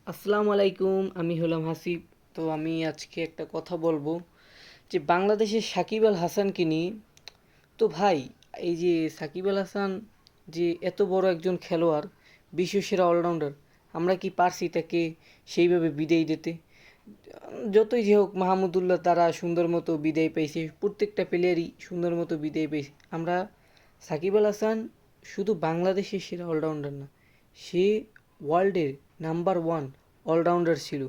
আসসালামু আলাইকুম, আমি হলাম হাসিব। তো আমি আজকে একটা কথা বলবো যে বাংলাদেশের সাকিব আল হাসানকে নিয়ে। তো ভাই, এই যে সাকিব আল হাসান যে এত বড় একজন খেলোয়াড়, বিশ্বসেরা অলরাউন্ডার, আমরা কি পারছি তাকে সেইভাবে বিদায় দিতে? যতই যে হোক, মাহমুদুল্লাহ তারা সুন্দর মতো বিদায় পেয়েছে, প্রত্যেকটা প্লেয়ারই সুন্দর মতো বিদায় পেয়েছে। আমরা সাকিব আল হাসান শুধু বাংলাদেশের সেরা অলরাউন্ডার না, সে ওয়ার্ল্ডের নাম্বার ওয়ান অলরাউন্ডার ছিল।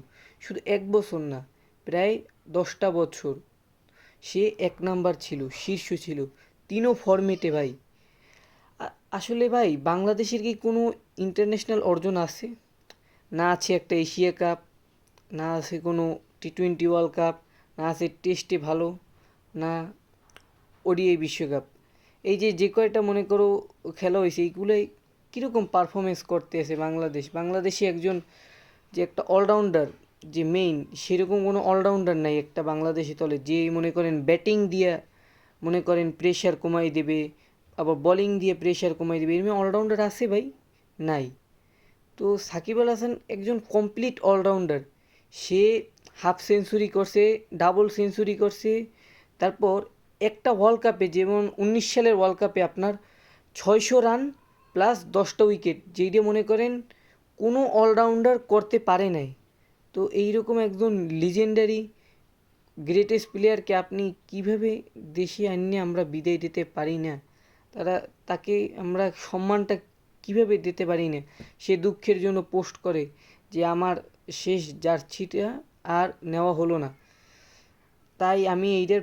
শুধু এক বছর না, প্রায় 10টা বছর সে এক নাম্বার ছিল, শীর্ষ ছিল, তিনও ফরম্যাটে ভাই। আসলে ভাই, বাংলাদেশের কি কোনো ইন্টারন্যাশনাল অর্জন আছে? না আছে একটা এশিয়া কাপ, না আছে কোনো টি-20 ওয়ার্ল্ড কাপ, না আছে টেস্টে ভালো, না ওডিআই বিশ্বকাপ। এই যে যে কয়টা মনে করো খেলা হয়েছে, এইগুলোই কীরকম পারফরমেন্স করতে আছে বাংলাদেশ। বাংলাদেশে একজন যে একটা অলরাউন্ডার, যে মেইন, সেরকম কোনো অলরাউন্ডার নাই একটা বাংলাদেশি দলে, যে মনে করেন ব্যাটিং দিয়ে মনে করেন প্রেশার কমাই দেবে, আবার বোলিং দিয়ে প্রেশার কমাই দেবে, এরকম অলরাউন্ডার আছে ভাই? নাই। তো সাকিব আল হাসান একজন কমপ্লিট অলরাউন্ডার। সে হাফ সেঞ্চুরি করছে, ডাবল সেঞ্চুরি করছে, তারপর একটা ওয়ার্ল্ড কাপে, যেমন 19 সালের ওয়ার্ল্ড কাপে আপনার 600 রান প্লাস 10টা উইকেট, যেইটা মনে করেন কোনো অলরাউন্ডার করতে পারে নাই। তো এইরকম একজন লিজেন্ডারি গ্রেটেস্ট প্লেয়ারকে আপনি কিভাবে দেশে আনিয়ে আমরা বিদায় দিতে পারি না? তাকে আমরা সম্মানটা কিভাবে দিতে পারি না? সে দুঃখের জন্য পোস্ট করে যে আমার শেষ জার্সিটা আর নেওয়া হলো না। তাই আমি এইটার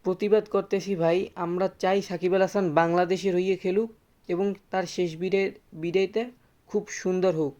প্রতিবাদ করতেছি ভাই। আমরা চাই সাকিব আল হাসান বাংলাদেশের হয়ে খেলুক এবং তার শেষ বিদায়টা খুব সুন্দর হোক।